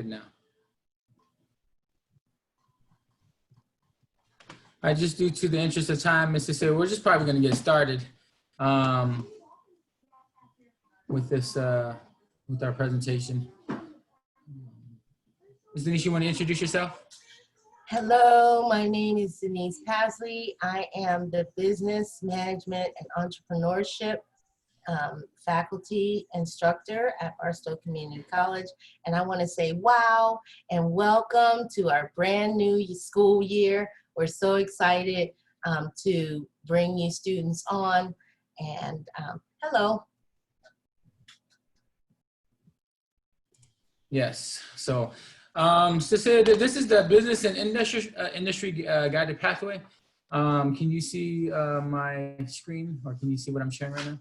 now. I just due to the interest of time, Mr. Say, we're just probably going to get started with this, with our presentation. Ms. Denise, you want to introduce yourself? Hello, my name is Denise Pasley. I am the Business Management and Entrepreneurship faculty instructor at Barstow Community College. And I want to say wow and welcome to our brand new school year. We're so excited to bring you students on. And hello. Yes. So, this is the Business and Industry Guided Pathway. Can you see my screen, or can you see what I'm sharing right now?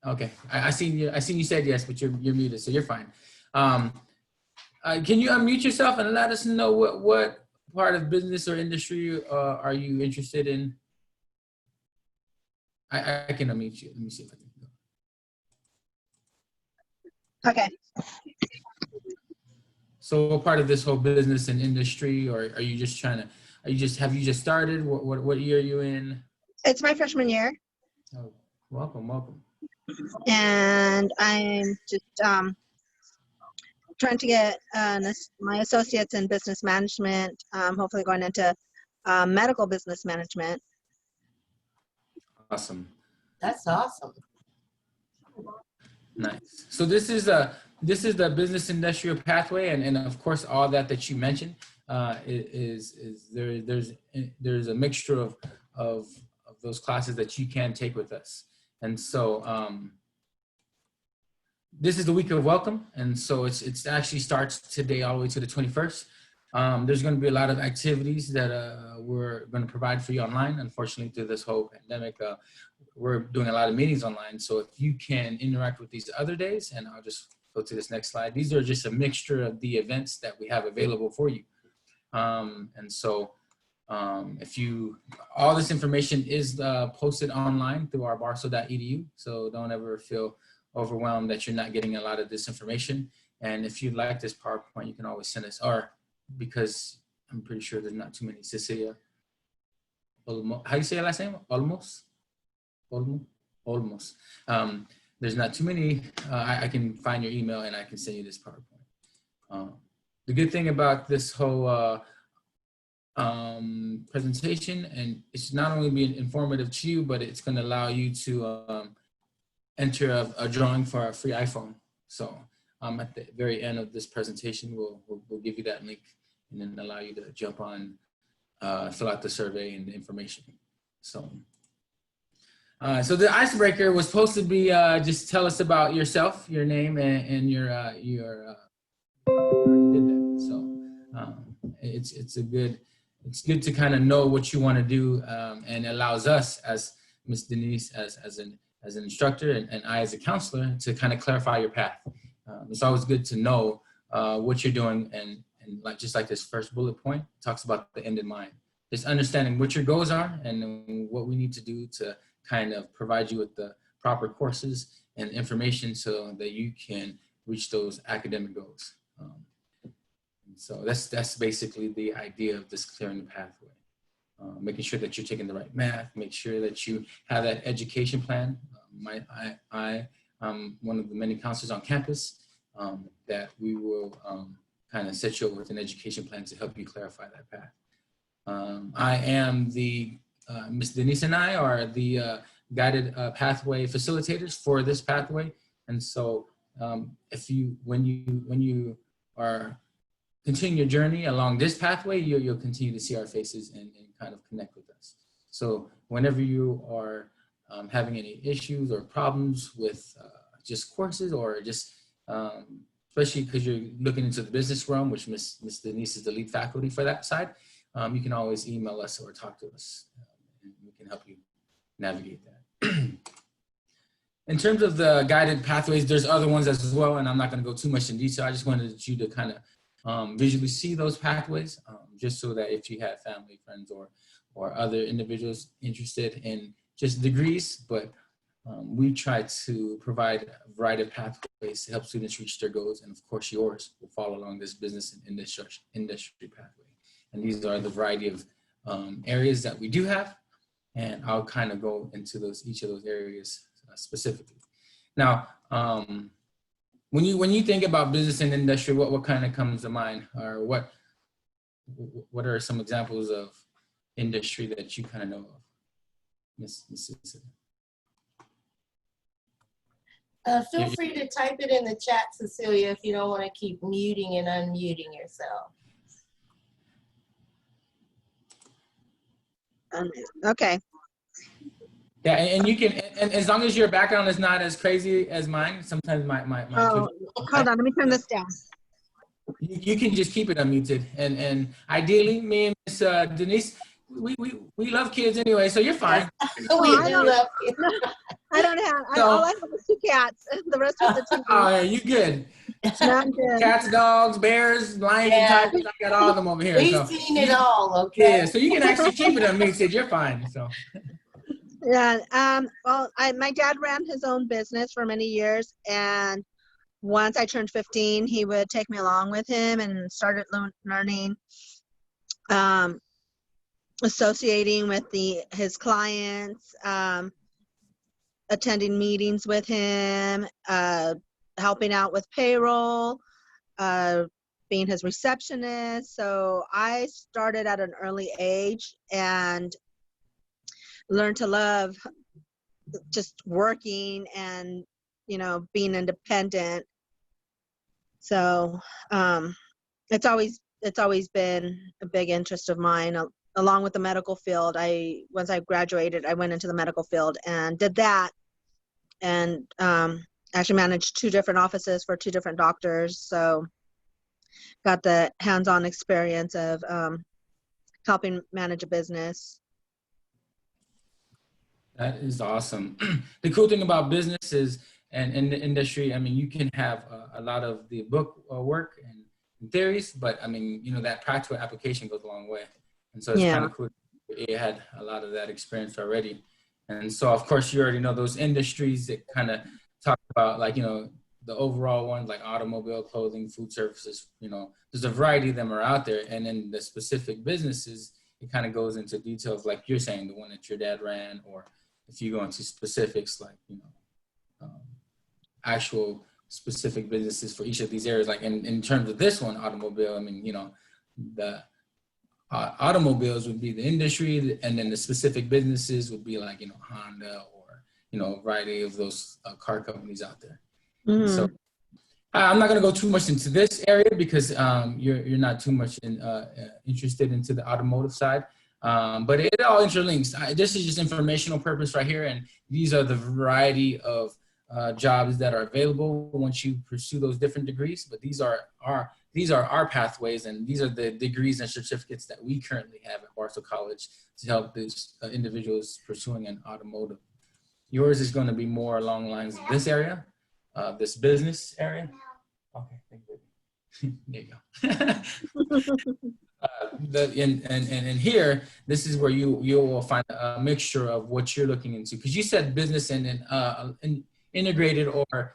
Okay, I seen you said yes, but you're muted, so you're fine. Can you unmute yourself and let us know what part of business or industry are you interested in? I can unmute you. Let me see if I can go. Okay. So what part of this whole business and industry, or are you just trying to, have you just started? What year are you in? It's my freshman year. Oh, welcome. And I'm just trying to get my associates in business management, hopefully going into medical business management. Awesome. That's awesome. Nice. So this is the business industrial pathway, and of course all that you mentioned there's a mixture of those classes that you can take with us. And so this is the week of welcome, and so it's actually starts today all the way to the 21st. There's going to be a lot of activities that we're going to provide for you online. Unfortunately, through this whole pandemic, we're doing a lot of meetings online. So if you can interact with these other days, and I'll just go to this next slide. These are just a mixture of the events that we have available for you. And so all this information is posted online through our barstow.edu. So don't ever feel overwhelmed that you're not getting a lot of this information. And if you'd like this PowerPoint, you can always send us, or because I'm pretty sure there's not too many. Cecilia, how do you say your last name? Almost. There's not too many. I can find your email and I can send you this PowerPoint. The good thing about this whole presentation, and it's not only being informative to you, but it's going to allow you to enter a drawing for a free iPhone. So at the very end of this presentation, we'll give you that link and then allow you to jump on, fill out the survey and the information. So the icebreaker was supposed to be just tell us about yourself, your name, and your it's good to kind of know what you want to do, and allows us as Ms. Denise as an instructor and I as a counselor to kind of clarify your path. It's always good to know what you're doing, and just like this first bullet point talks about the end in mind. Just understanding what your goals are and what we need to do to kind of provide you with the proper courses and information so that you can reach those academic goals. So that's basically the idea of this clearing the pathway. Making sure that you're taking the right math, make sure that you have that education plan. I'm one of the many counselors on campus that we will kind of set you up with an education plan to help you clarify that path. I am Ms. Denise and I are the guided pathway facilitators for this pathway. And so when you are continuing your journey along this pathway, you'll continue to see our faces and kind of connect with us. So whenever you are having any issues or problems with just courses, or just especially because you're looking into the business realm, which Ms. Denise is the lead faculty for that side, you can always email us or talk to us, and we can help you navigate that. In terms of the guided pathways, there's other ones as well, and I'm not going to go too much in detail. I just wanted you to kind of visually see those pathways, just so that if you have family, friends, or other individuals interested in just degrees, but we try to provide a variety of pathways to help students reach their goals. And of course, yours will follow along this business and industry pathway. And these are the variety of areas that we do have. And I'll kind of go into each of those areas specifically. Now, when you think about business and industry, what kind of comes to mind, or what are some examples of industry that you kind of know of, Miss Cecilia? Feel free to type it in the chat, Cecilia, if you don't want to keep muting and unmuting yourself. Okay. Yeah, and you can, and as long as your background is not as crazy as mine, sometimes my Oh, hold on, let me turn this down. you can just keep it unmuted. And ideally, me and Miss Denise, we love kids anyway, so you're fine. We do love you. I don't have, all I have is 2 cats. The rest of the TV. Oh, yeah, you good. No, I'm good. Cats, dogs, bears, lions, Yeah. and tigers, I got all of them over here. We've So seen it all, okay? yeah, so you can actually keep it unmuted. You're fine. So Yeah. Well, my dad ran his own business for many years, and once I turned 15, he would take me along with him and started learning, associating with his clients, attending meetings with him, helping out with payroll, being his receptionist. So I started at an early age and learned to love just working and, being independent. So it's always been a big interest of mine. Along with the medical field, once I graduated, I went into the medical field and did that, and actually managed 2 different offices for 2 different doctors. So got the hands-on experience of helping manage a business. that is awesome. The cool thing about business is, and in the industry, I mean, you can have a lot of the book work and theories, but I mean, that practical application goes a long way. And so it's kind of cool. You had a lot of that experience already. And so, of course, you already know those industries that kind of talk about, like, the overall ones like automobile, clothing, food services, there's a variety of them are out there. And then the specific businesses, it kind of goes into details, like you're saying, the one that your dad ran, or if you go into specifics, like, actual specific businesses for each of these areas. Like in terms of this one, automobile, I mean, the automobiles would be the industry, and then the specific businesses would be like, Honda, or, a variety of those car companies out there. Mm-hmm. So I'm not going to go too much into this area because you're not too much interested into the automotive side. But it all interlinks. This is just informational purpose right here. And these are the variety of jobs that are available once you pursue those different degrees. But these are our pathways, and these are the degrees and certificates that we currently have at Barstow College to help these individuals pursuing an automotive. Yours is going to be more along the lines of this area, this business area. Okay, thank you. There you go. And here, this is where you will find a mixture of what you're looking into, because you said business and integrated or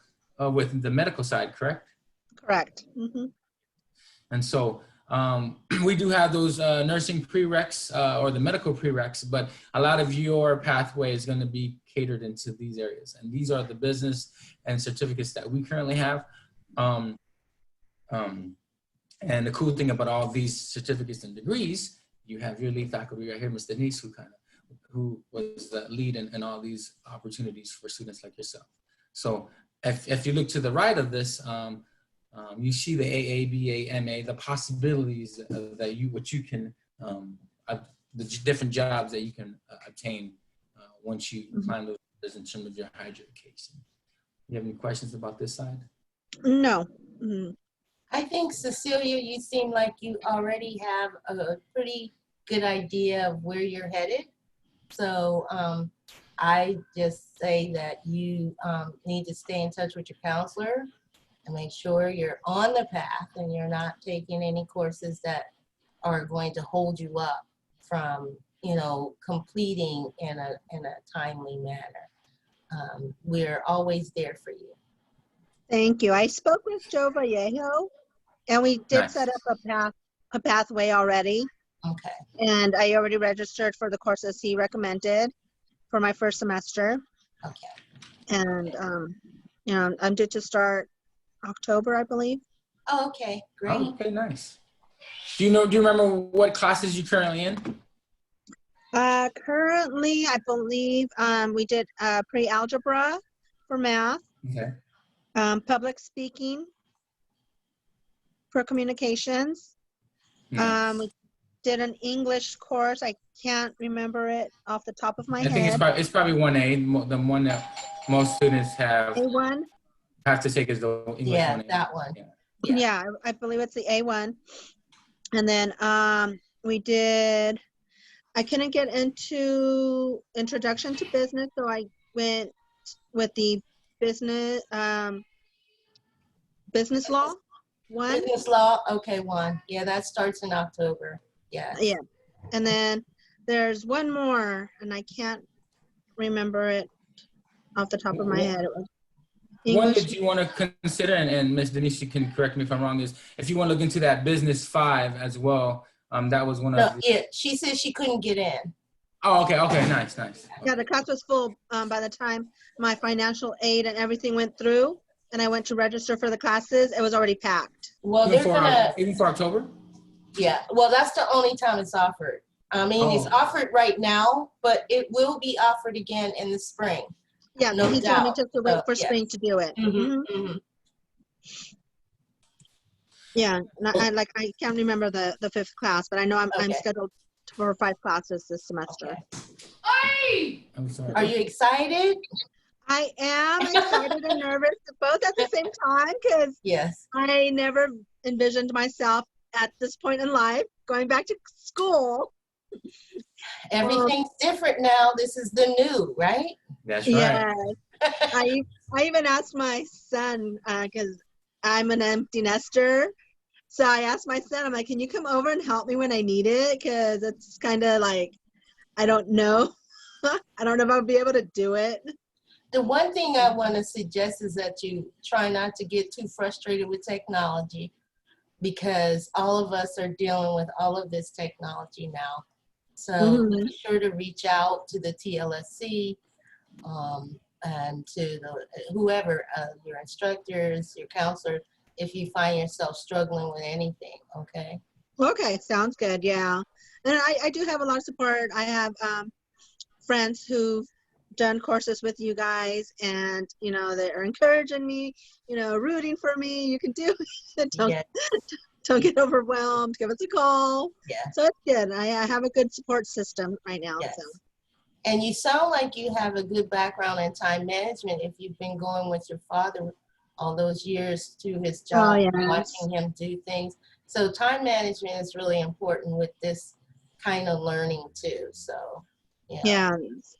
with the medical side, correct? Correct. Mm-hmm. And so we do have those nursing prereqs or the medical prereqs, but a lot of your pathway is going to be catered into these areas. And these are the business and certificates that we currently have. And the cool thing about all these certificates and degrees, you have your lead faculty right here, Ms. Denise, who was the lead in all these opportunities for students like yourself. So if you look to the right of this, you see the AA, BA, MA, the possibilities that what you can, the different jobs that you can obtain once you climb those in terms of your higher education. You have any questions about this side? No. Mm-hmm. I think, Cecilia, you seem like you already have a pretty good idea of where you're headed. So I just say that you need to stay in touch with your counselor and make sure you're on the path and you're not taking any courses that are going to hold you up from, completing in a timely manner. we're always there for you. Thank you. I spoke with Joe Vallejo, and we did Nice. set up a pathway already. Okay. And I already registered for the courses he recommended for my first semester. Okay. And, you know, I'm due to start October, I believe. Oh, okay. Great. Oh, okay, nice. Do you remember what classes you're currently in? Currently, I believe we did pre-algebra for math, Okay. public speaking for communications. Nice. We did an English course. I can't remember it off the top of my I think head. it's probably 1A, the one that most students have A1? to take is the English Yeah, 1A. that one. Yeah. Yeah. Yeah, I believe it's the A1. And then we did, I couldn't get into introduction to business, so I went with the business business law one. Business law, okay, one. Yeah, that starts in October. Yeah. Yeah. And then there's one more, and I can't remember it off the top of my head. It was One English. that you want to consider, and Ms. Denise, you can correct me if I'm wrong, is if you want to look into that business 5 as well. That was one of No, the, yeah, she said she couldn't get in. oh, okay, nice. Yeah, the class was full by the time my financial aid and everything went through, and I went to register for the classes. It was already packed. Well, they're gonna, even for October? yeah, well, that's the only time it's offered. I mean, it's Oh. offered right now, but it will be offered again in the spring. Yeah, No he told me doubt. just to wait for Yes. spring to do it. Mhm, mhm. Yeah, and I can't remember the 5th class, but I know I'm Okay. scheduled for 5 classes this semester. Okay. I'm sorry. Are you excited? I am excited and nervous both at the same time because Yes. I never envisioned myself at this point in life going back to school. Everything's different now. This is the new, right? That's right. Yeah, I even asked my son because I'm an empty nester. So I asked my son, I'm like, can you come over and help me when I need it? Because it's kind of like, I don't know. I don't know if I'll be able to do it. The one thing I want to suggest is that you try not to get too frustrated with technology, because all of us are dealing with all of this technology now. So be sure to reach out to the TLSC and to whoever, your instructors, your counselor, if you find yourself struggling with anything, okay? Okay, sounds good. Yeah. And I do have a lot of support. I have friends who've done courses with you guys, and you know, they're encouraging me, you know, rooting for me. You can do it. Don't get overwhelmed. Give us a call. Yeah. So it's good. I have a good support system right now. Yes. So. And you sound like you have a good background in time management if you've been going with your father all those years to his job, yes. watching him do things. So time management is really important with this kind of learning too. So, yeah,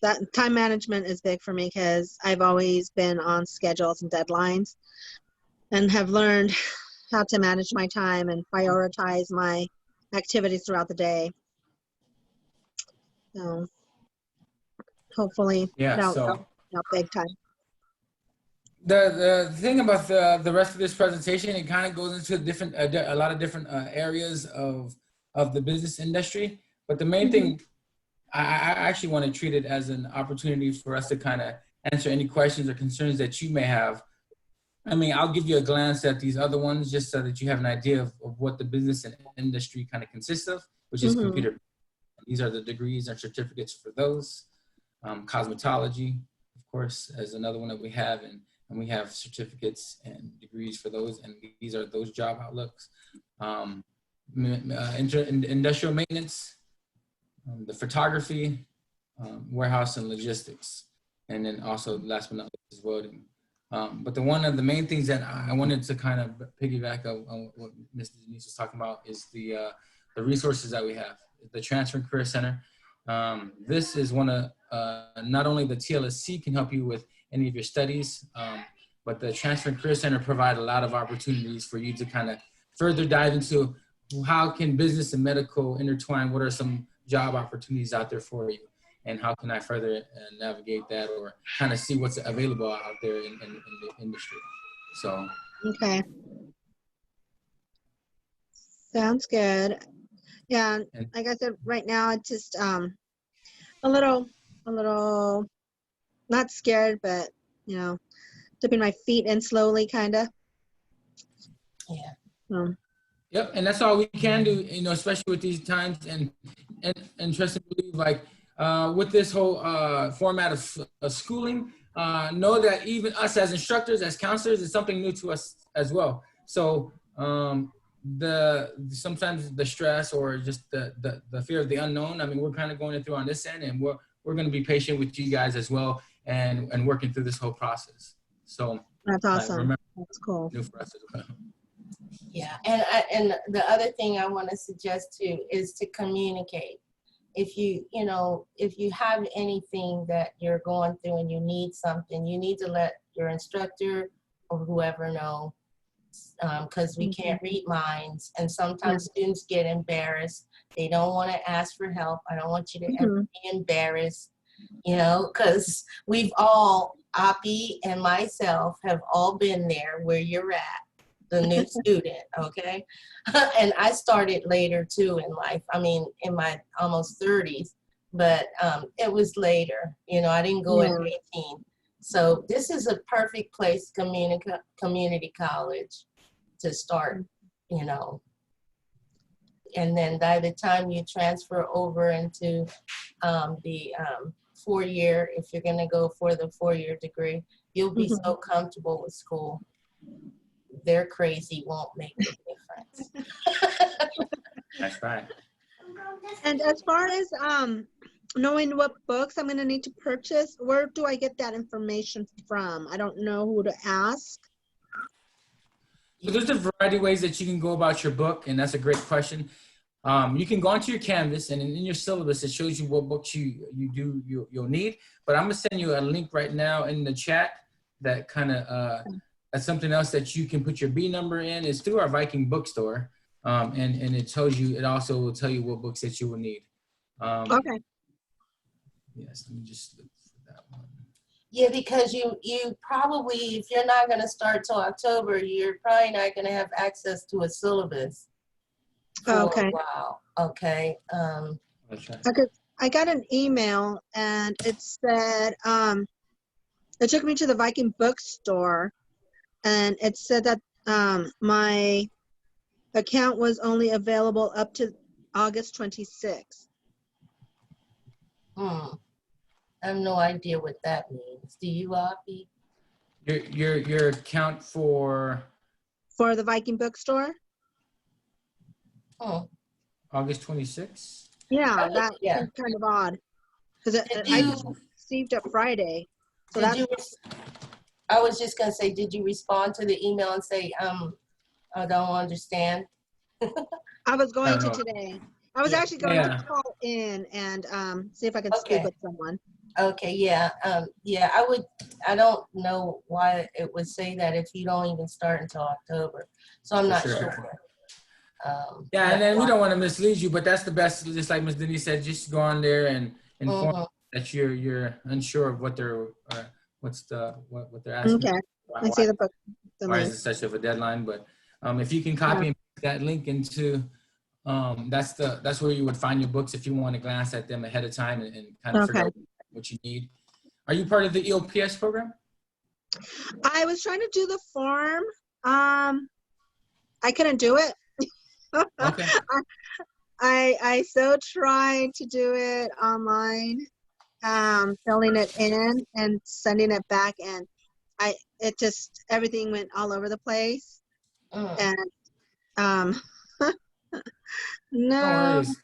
that time management is big for me because I've always been on schedules and deadlines and have learned how to manage my time and prioritize my activities throughout the day. So hopefully that'll help big time. The thing about the rest of this presentation, it kind of goes into different a lot of different areas of the business industry. But the main thing, I actually want to treat it as an opportunity for us to kind of answer any questions or concerns that you may have. I mean, I'll give you a glance at these other ones just so that you have an idea of what the business and industry kind of consists of, which is computer. These are the degrees and certificates for those. Cosmetology, of course, is another one that we have, and we have certificates and degrees for those, and these are those job outlooks. Industrial maintenance, the photography, warehouse and logistics, and then also last but not least is welding. But one of the main things that I wanted to kind of piggyback on what Ms. Denise was talking about is the resources that we have. The Transfer and Career Center. This is one of, not only the TLSC can help you with any of your studies, but the Transfer and Career Center provide a lot of opportunities for you to kind of further dive into how can business and medical intertwine, what are some job opportunities out there for you. and how can I further navigate that or kind of see what's available out there in the industry. So. Okay. Sounds good. Yeah, And like I said, right now it's just a little not scared, but you know, dipping my feet in slowly, kind of. Yeah. Yep, and that's all we can do, you know, especially with these times. And trust and believe, like with this whole format of schooling, know that even us as instructors, as counselors, is something new to us as well. So sometimes the stress or just the fear of the unknown. I mean, we're kind of going through on this end, and we're going to be patient with you guys as well, and working through this whole process. So That's awesome. remember, That's cool. new for us as well. Yeah, and the other thing I want to suggest too is to communicate. If you have anything that you're going through and you need something, you need to let your instructor or whoever know, because we can't read minds, and sometimes students get embarrassed. They don't want to ask for help. I don't want you to ever be embarrassed, because we've all, Api and myself, have all been there where you're at, the new student, okay? And I started later too in life. I mean, in my almost 30s, but it was later. I didn't go at 18. So this is a perfect place, community college, to start, and then by the time you transfer over into the 4-year, if you're gonna go for the 4-year degree, you'll be so comfortable with school. Their crazy won't make a difference. That's right. And as far as knowing what books I'm going to need to purchase, where do I get that information from? I don't know who to ask. So there's a variety of ways that you can go about your book, and that's a great question. You can go onto your Canvas, and in your syllabus, it shows you what books you'll need. But I'm gonna send you a link right now in the chat that kind of that's something else that you can put your B number in. It's through our Viking bookstore, and it also will tell you what books that you will need. Okay. Yes, let me just look for that one. Yeah, because you probably, if you're not going to start till October, you're probably not going to have access to a syllabus for Okay. a while. Okay. I got an email and it said, it took me to the Viking bookstore, and it said that my account was only available up to August 26th. I have no idea what that means. Do you, Api? Your account for the Viking bookstore? August 26th? Yeah, that Yeah. seems kind of odd. Because I just received it Friday. So I was just going to say, did you respond to the email and say, I don't understand? I was going to today. I was actually going to call in and see if I could speak with someone. Okay, yeah. I don't know why it would say that if you don't even start until October. So I'm not sure. And then we don't want to mislead you, but that's the best. Just like Ms. Denise said, just go on there and inform that you're unsure of what they're what they're asking. Okay, I see the book. Why is it such of a deadline? But if you can copy that link into, that's where you would find your books if you want to glance at them ahead of time and kind of figure out what you need. Are you part of the EOPS program? I was trying to do the form. I couldn't do it. Okay. I so tried to do it online, filling it in and sending it back, and everything went all over the place. And no worries.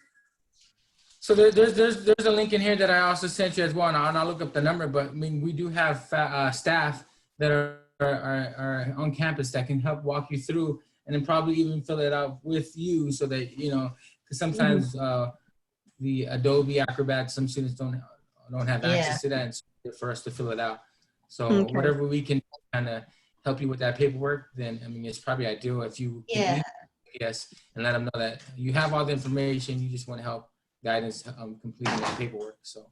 So there's a link in here that I also sent you as well, and I'll look up the number. But I mean, we do have staff that are on campus that can help walk you through, and then probably even fill it out with you, so that because sometimes the Adobe Acrobat, some students don't have access to that, and it's for us to fill it out. So whatever we can kind of help you with that paperwork, then I mean it's probably ideal if you can and let them know that you have all the information. You just want to help guidance completing that paperwork. So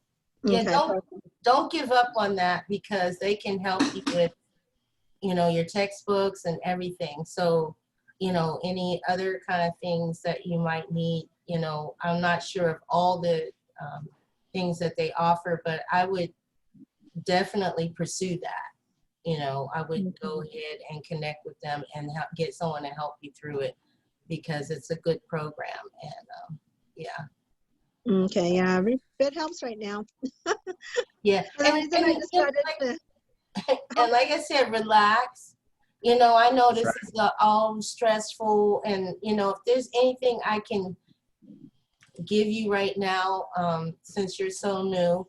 Yeah, Okay, don't give up on that, because they can help you with, your textbooks and everything. So, any other kind of things that you might need, I'm not sure of all the things that they offer, but I would definitely pursue that. I would go ahead and connect with them and get someone to help you through it, because it's a good program. And yeah. Okay, yeah, it helps right now. Yeah. And the reason I decided to, And like I said, relax. I know That's this right. is all stressful, and if there's anything I can give you right now, since you're so new,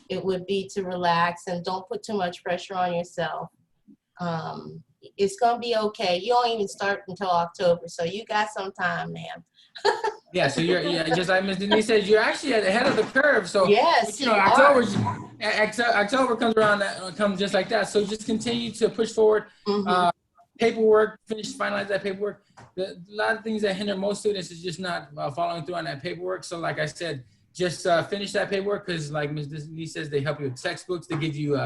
it would be to relax and don't put too much pressure on yourself. It's gonna be okay. You don't even start until October, so you got some time, ma'am. Yeah, so just like Ms. Denise said, you're actually at the head of the curve. So Yes, you October, are. October comes around, comes just like that. So just continue to push forward. Mhm. Paperwork, finalize that paperwork. A lot of things that hinder most students is just not following through on that paperwork. So like I said, just finish that paperwork, because like Ms. Denise says, they help you with textbooks. They give you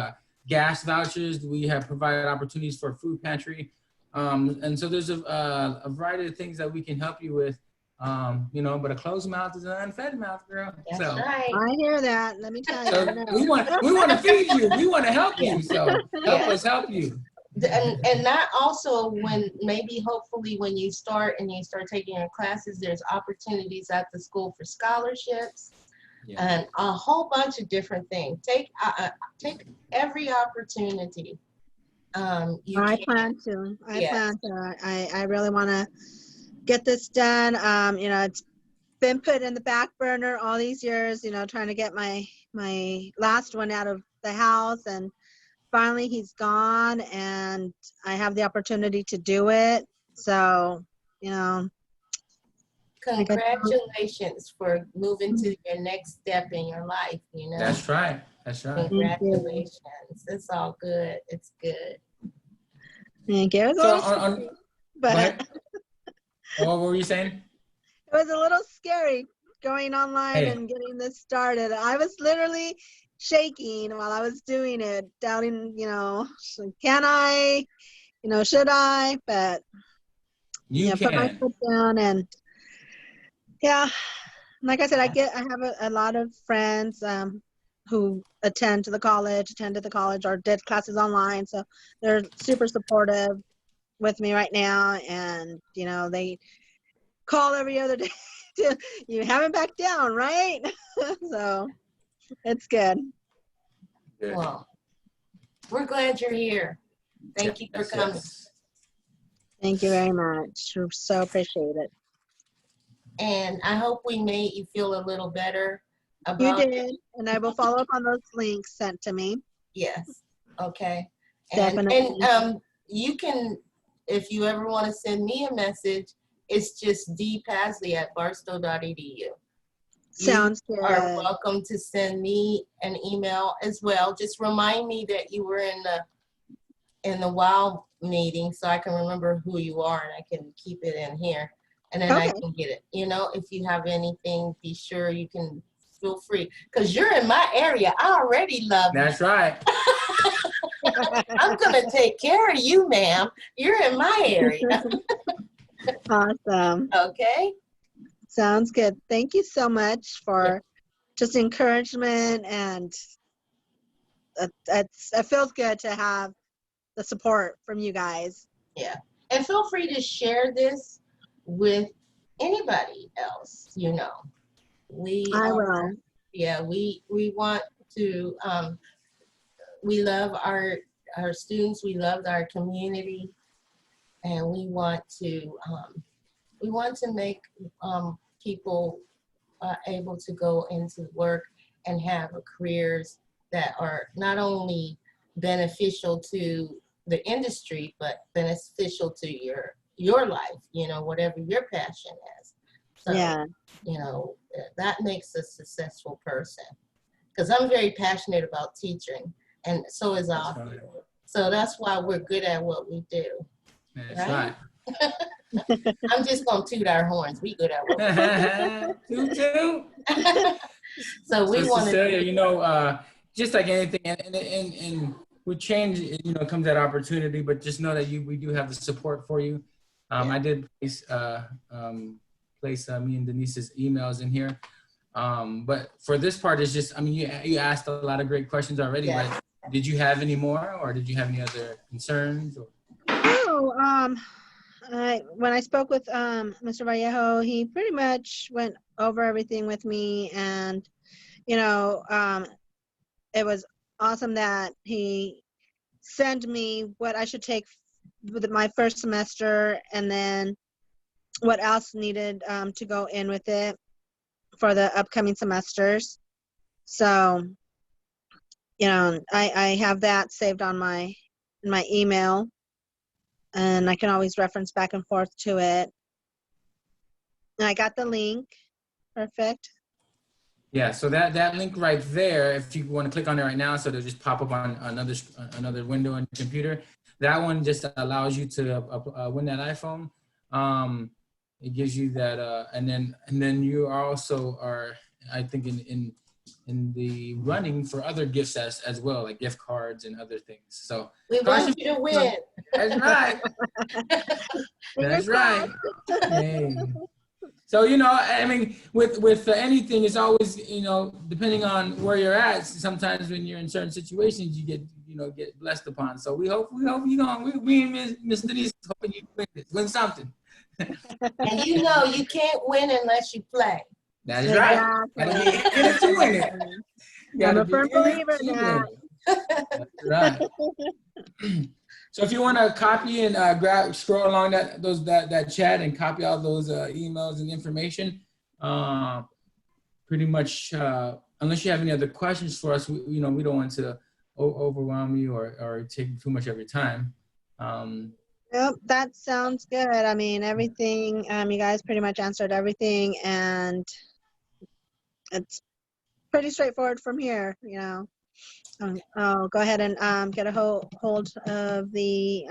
gas vouchers. We have provided opportunities for food pantry. And so there's a variety of things that we can help you with. But a closed mouth is an unfed mouth, girl. That's So, right. I hear that. Let me tell you, I so know. we want to feed you. We want to help Yeah. you. So help Yeah. us help you. And that also, when maybe hopefully when you start taking your classes, there's opportunities at the school for scholarships. Yeah. And a whole bunch of different things. Take every opportunity. I plan to. Yes. I really want to get this done. It's been put in the back burner all these years, trying to get my last one out of the house, and finally he's gone, and I have the opportunity to do it. So, Congratulations for moving to your next step in your life, That's right. That's right. Congratulations. It's all good. It's good. Thank you. It was a So little scary, but what were you saying? it was a little scary going online and getting this started. I was literally shaking while I was doing it, doubting, can I, should I? But You put my can. foot down, and like I said, I have a lot of friends who attended the college or did classes online, so they're super supportive with me right now, and they call every other day. You haven't backed down, right? So it's good. Good. Well, we're glad you're here. Thank you for coming. Yes. Thank you very much. We so appreciate it. And I hope we made you feel a little better You about did, and I will follow up on those links sent to me. Yes. Okay. Definitely. And you can, if you ever want to send me a message, it's just dpasley@barstow.edu. Sounds good. You are welcome to send me an email as well. Just remind me that you were in the WOW meeting, so I can remember who you are, and I can keep it in here, and then I can get it. If you have anything, be sure you can feel free, because you're in my area. I already love you. That's right. I'm gonna take care of you, ma'am. You're in my area. Awesome. Okay. Sounds good. Thank you so much for just encouragement, and it feels good to have the support from you guys. Yeah. And feel free to share this with anybody else, I will. Yeah, we want to, we love our students, we love our community, and we want to make people able to go into work and have careers that are not only beneficial to the industry, but beneficial to your life, whatever your passion is. So, that makes a successful person. Because I'm very passionate about teaching, and so is Audrey. Right. So that's why we're good at what we do. That's right. I'm just going to toot our horns. We good at what we do. Toot toot. So we So want to, Cecilia, just like anything, and with change, comes that opportunity. But just know that we do have the support for you. I did place me and Denise's emails in here. But for this part, it's just, you asked a lot of great questions already. Yeah. But did you have any more, or did you have any other concerns? Or? No, when I spoke with Mr. Vallejo, he pretty much went over everything with me, and it was awesome that he sent me what I should take with my first semester, and then what else needed to go in with it for the upcoming semesters. So, I have that saved on in my email, and I can always reference back and forth to it. And I got the link. Perfect. Yeah, so that link right there, if you want to click on it right now, so it'll just pop up on another window on your computer. That one just allows you to win that iPhone. It gives you that, and then you also are, I think, in the running for other gifts as well, like gift cards and other things. So we want you to win. That's right. That's right. Hey. So, with anything, it's always, depending on where you're at, sometimes when you're in certain situations, you get blessed upon. So we hope you're going, we and Miss Denise hoping you win something. And you can't win unless you play. That is right. Gotta be in it to win it. I'm a firm believer in that. That's right. So if you want to copy and scroll along that chat and copy all those emails and information, pretty much, unless you have any other questions for us, we don't want to overwhelm you or take too much of your time. Yep, that sounds good. I mean, everything, you guys pretty much answered everything, and it's pretty straightforward from here, I'll go ahead and get a hold of the